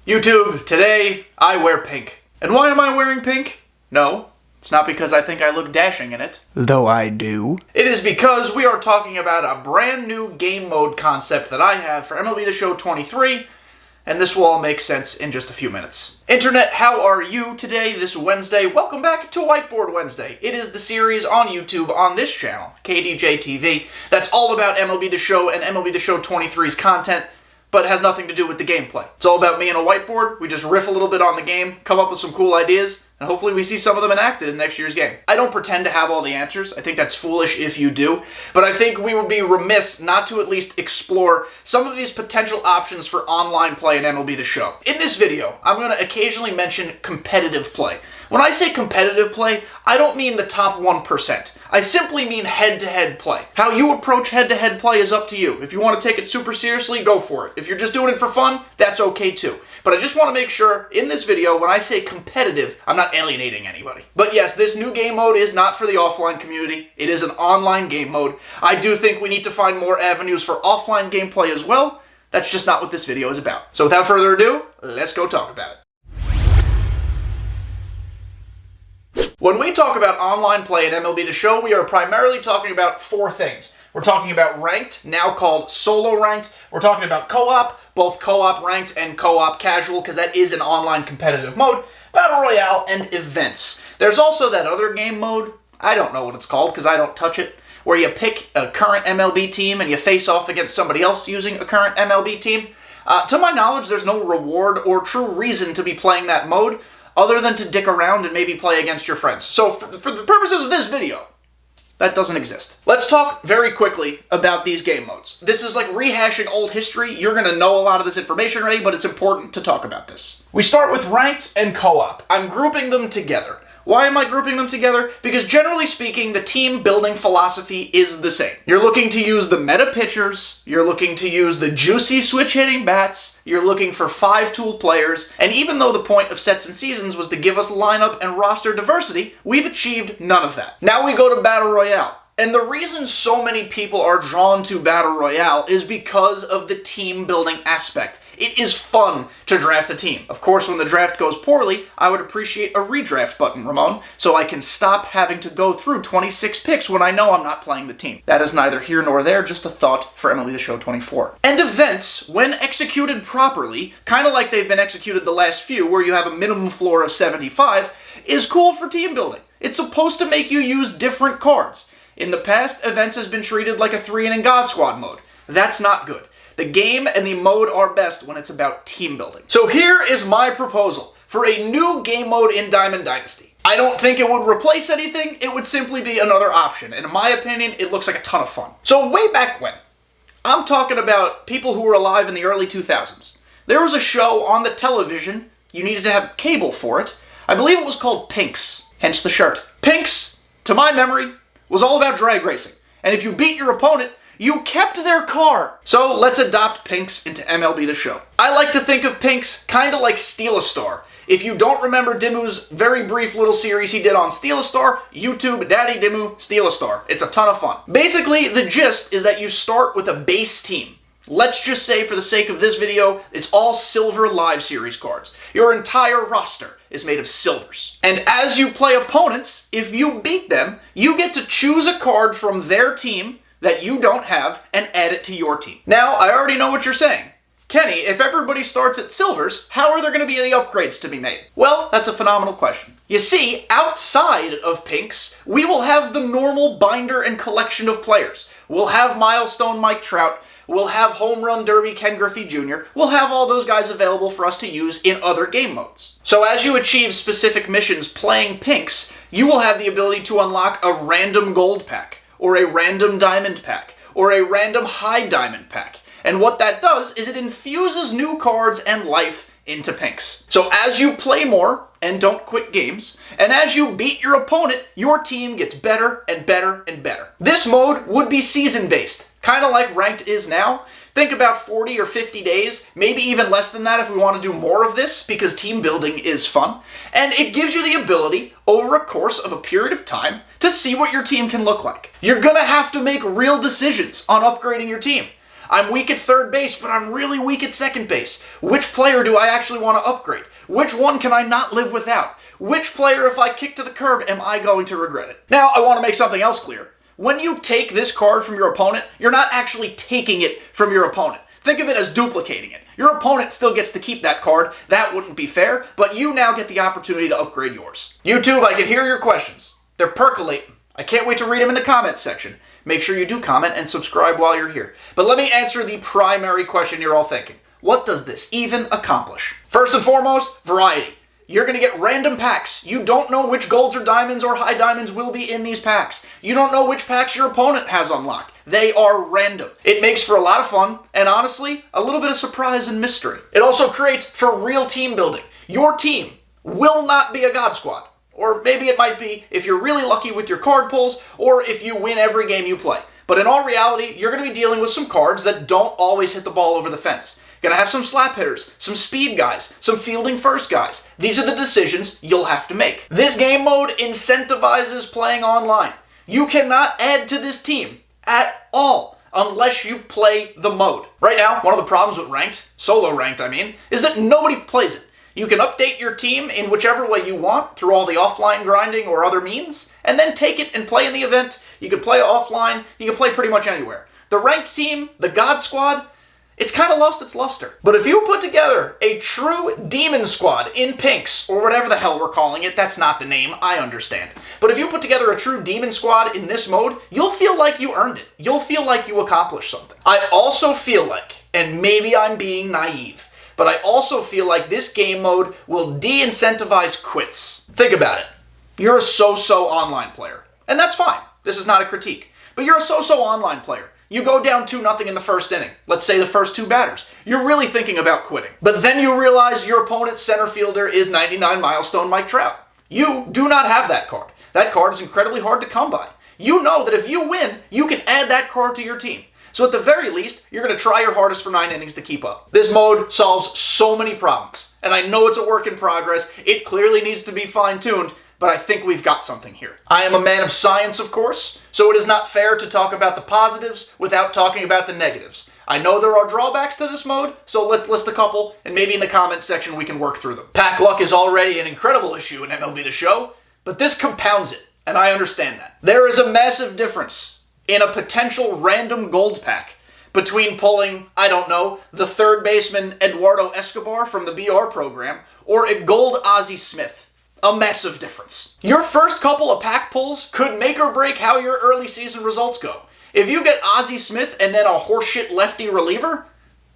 YouTube, today I wear pink. And why am I wearing pink? No, it's not because I think I look dashing in it. Though I do. It is because we are talking about a brand new game mode concept that I have for MLB The Show 23, and this will all make sense in just a few minutes. Internet, how are you today, this Wednesday? Welcome back to Whiteboard Wednesday. It is the series on YouTube on this channel, kdjTV, that's all about MLB The Show and MLB The Show 23's content, but it has nothing to do with the gameplay. It's all about me and a whiteboard. We just riff a little bit on the game, come up with some cool ideas, and hopefully we see some of them enacted in next year's game. I don't pretend to have all the answers. I think that's foolish if you do, but I think we would be remiss not to at least explore some of these potential options for online play in MLB The Show. In this video, I'm going to occasionally mention competitive play. When I say competitive play, I don't mean the top 1%. I simply mean head-to-head play. How you approach head-to-head play is up to you. If you want to take it super seriously, go for it. If you're just doing it for fun, that's okay too. But I just want to make sure, in this video, when I say competitive, I'm not alienating anybody. But yes, this new game mode is not for the offline community. It is an online game mode. I do think we need to find more avenues for offline gameplay as well. That's just not what this video is about. So without further ado, let's go talk about it. When we talk about online play in MLB The Show, we are primarily talking about four things. We're talking about ranked, now called solo ranked. We're talking about co-op, both co-op ranked and co-op casual, because that is an online competitive mode, battle royale, and events. There's also that other game mode, I don't know what it's called because I don't touch it, where you pick a current MLB team and you face off against somebody else using a current MLB team. To my knowledge, there's no reward or true reason to be playing that mode, other than to dick around and maybe play against your friends. So for the purposes of this video, that doesn't exist. Let's talk very quickly about these game modes. This is like rehashing old history. You're gonna know a lot of this information already, but it's important to talk about this. We start with ranked and co-op. I'm grouping them together. Why am I grouping them together? Because generally speaking, the team building philosophy is the same. You're looking to use the meta pitchers, you're looking to use the juicy switch hitting bats, you're looking for 5-tool players, and even though the point of sets and seasons was to give us lineup and roster diversity, we've achieved none of that. Now we go to Battle Royale. And the reason so many people are drawn to Battle Royale is because of the team building aspect. It is fun to draft a team. Of course, when the draft goes poorly, I would appreciate a redraft button, Ramon, so I can stop having to go through 26 picks when I know I'm not playing the team. That is neither here nor there, just a thought for MLB The Show 24. And events, when executed properly, kind of like they've been executed the last few, where you have a minimum floor of 75, is cool for team building. It's supposed to make you use different cards. In the past, events has been treated like a 3-inning God Squad mode. That's not good. The game and the mode are best when it's about team building. So here is my proposal for a new game mode in Diamond Dynasty. I don't think it would replace anything, it would simply be another option. And in my opinion, it looks like a ton of fun. So way back when, I'm talking about people who were alive in the early 2000s. There was a show on the television, you needed to have cable for it. I believe it was called Pinks, hence the shirt. Pinks, to my memory, was all about drag racing. And if you beat your opponent, you kept their car. So let's adopt Pinks into MLB The Show. I like to think of Pinks kind of like Steal a Star. If you don't remember Dimu's very brief little series he did on Steal a Star, YouTube Daddy Dimu Steal a Star. It's a ton of fun. Basically, the gist is that you start with a base team. Let's just say, for the sake of this video, it's all silver live series cards. Your entire roster is made of silvers. And as you play opponents, if you beat them, you get to choose a card from their team that you don't have and add it to your team. Now, I already know what you're saying. Kenny, if everybody starts at silvers, how are there going to be any upgrades to be made? Well, that's a phenomenal question. You see, outside of Pinks, we will have the normal binder and collection of players. We'll have Milestone Mike Trout, we'll have Home Run Derby Ken Griffey Jr., we'll have all those guys available for us to use in other game modes. So as you achieve specific missions playing Pinks, you will have the ability to unlock a random gold pack, or a random diamond pack, or a random high diamond pack. And what that does is it infuses new cards and life into Pinks. So as you play more, and don't quit games, and as you beat your opponent, your team gets better and better and better. This mode would be season-based, kind of like Ranked is now. Think about 40 or 50 days, maybe even less than that if we want to do more of this, because team building is fun. And it gives you the ability, over a course of a period of time, to see what your team can look like. You're gonna have to make real decisions on upgrading your team. I'm weak at third base, but I'm really weak at second base. Which player do I actually want to upgrade? Which one can I not live without? Which player, if I kick to the curb, am I going to regret it? Now, I want to make something else clear. When you take this card from your opponent, you're not actually taking it from your opponent. Think of it as duplicating it. Your opponent still gets to keep that card. That wouldn't be fair, but you now get the opportunity to upgrade yours. YouTube, I can hear your questions. They're percolating. I can't wait to read them in the comments section. Make sure you do comment and subscribe while you're here. But let me answer the primary question you're all thinking. What does this even accomplish? First and foremost, variety. You're going to get random packs. You don't know which golds or diamonds or high diamonds will be in these packs. You don't know which packs your opponent has unlocked. They are random. It makes for a lot of fun, and honestly, a little bit of surprise and mystery. It also creates for real team building. Your team will not be a God Squad. Or maybe it might be if you're really lucky with your card pulls, or if you win every game you play. But in all reality, you're going to be dealing with some cards that don't always hit the ball over the fence. Gonna have some slap hitters, some speed guys, some fielding first guys. These are the decisions you'll have to make. This game mode incentivizes playing online. You cannot add to this team at all unless you play the mode. Right now, one of the problems with ranked, solo ranked I mean, is that nobody plays it. You can update your team in whichever way you want through all the offline grinding or other means, and then take it and play in the event. You can play offline, you can play pretty much anywhere. The ranked team, the God Squad, it's kind of lost its luster. But if you put together a true demon squad in pinks, or whatever the hell we're calling it, that's not the name, I understand. But if you put together a true demon squad in this mode, you'll feel like you earned it. You'll feel like you accomplished something. I also feel like, and maybe I'm being naive, but I also feel like this game mode will de-incentivize quits. Think about it. You're a so-so online player. And that's fine. This is not a critique. But you're a so-so online player. You go down 2-0 in the first inning. Let's say the first two batters. You're really thinking about quitting. But then you realize your opponent's center fielder is 99 milestone Mike Trout. You do not have that card. That card is incredibly hard to come by. You know that if you win, you can add that card to your team. So at the very least, you're going to try your hardest for 9 innings to keep up. This mode solves so many problems. And I know it's a work in progress. It clearly needs to be fine-tuned. But I think we've got something here. I am a man of science, of course, so it is not fair to talk about the positives without talking about the negatives. I know there are drawbacks to this mode, so let's list a couple, and maybe in the comments section we can work through them. Pack luck is already an incredible issue in MLB The Show, but this compounds it, and I understand that. There is a massive difference in a potential random gold pack between pulling, I don't know, the third baseman Eduardo Escobar from the BR program, or a gold Ozzie Smith. A massive difference. Your first couple of pack pulls could make or break how your early season results go. If you get Ozzie Smith and then a horseshit lefty reliever,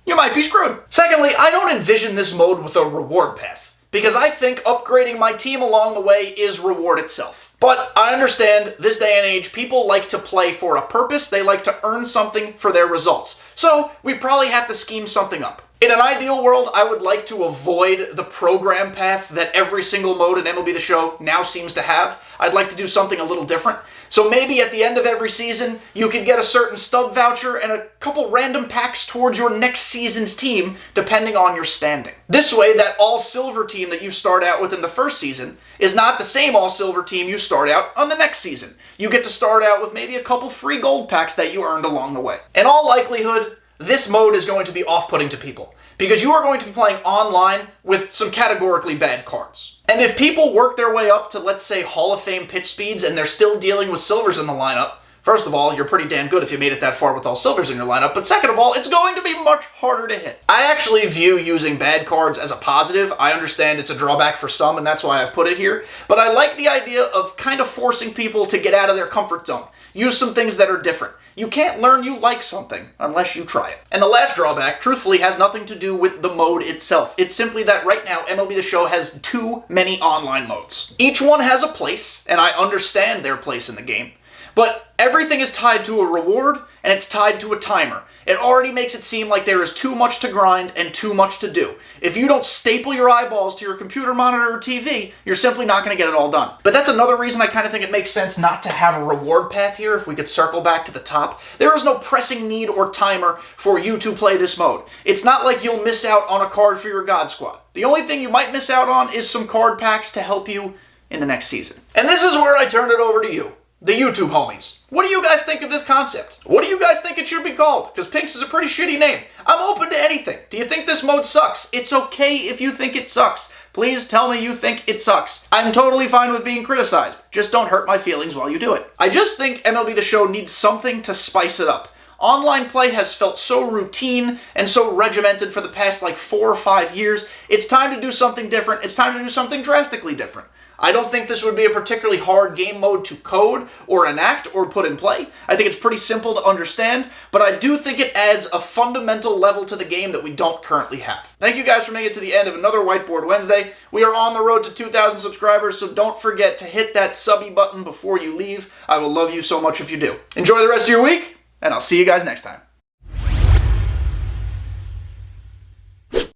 you might be screwed. Secondly, I don't envision this mode with a reward path, because I think upgrading my team along the way is reward itself. But I understand this day and age, people like to play for a purpose. They like to earn something for their results. So we probably have to scheme something up. In an ideal world, I would like to avoid the program path that every single mode in MLB The Show now seems to have. I'd like to do something a little different. So maybe at the end of every season, you could get a certain stub voucher and a couple random packs towards your next season's team, depending on your standing. This way, that all-silver team that you start out with in the first season is not the same all-silver team you start out on the next season. You get to start out with maybe a couple free gold packs that you earned along the way. In all likelihood, this mode is going to be off-putting to people, because you are going to be playing online with some categorically bad cards. And if people work their way up to, let's say, Hall of Fame pitch speeds and they're still dealing with silvers in the lineup, first of all, you're pretty damn good if you made it that far with all silvers in your lineup, but second of all, it's going to be much harder to hit. I actually view using bad cards as a positive. I understand it's a drawback for some, and that's why I've put it here, but I like the idea of kind of forcing people to get out of their comfort zone. Use some things that are different. You can't learn you like something unless you try it. And the last drawback, truthfully, has nothing to do with the mode itself. It's simply that right now, MLB The Show has too many online modes. Each one has a place, and I understand their place in the game, but everything is tied to a reward, and it's tied to a timer. It already makes it seem like there is too much to grind and too much to do. If you don't staple your eyeballs to your computer monitor or TV, you're simply not going to get it all done. But that's another reason I kind of think it makes sense not to have a reward path here, if we could circle back to the top. There is no pressing need or timer for you to play this mode. It's not like you'll miss out on a card for your God Squad. The only thing you might miss out on is some card packs to help you in the next season. And this is where I turn it over to you. the YouTube homies. What do you guys think of this concept? What do you guys think it should be called? Because Pinks is a pretty shitty name. I'm open to anything. Do you think this mode sucks? It's okay if you think it sucks. Please tell me you think it sucks. I'm totally fine with being criticized. Just don't hurt my feelings while you do it. I just think MLB The Show needs something to spice it up. Online play has felt so routine and so regimented for the past 4 or 5 years. It's time to do something different. It's time to do something drastically different. I don't think this would be a particularly hard game mode to code or enact or put in play. I think it's pretty simple to understand, but I do think it adds a fundamental level to the game that we don't currently have. Thank you guys for making it to the end of another Whiteboard Wednesday. We are on the road to 2,000 subscribers, so don't forget to hit that subby button before you leave. I will love you so much if you do. Enjoy the rest of your week, and I'll see you guys next time.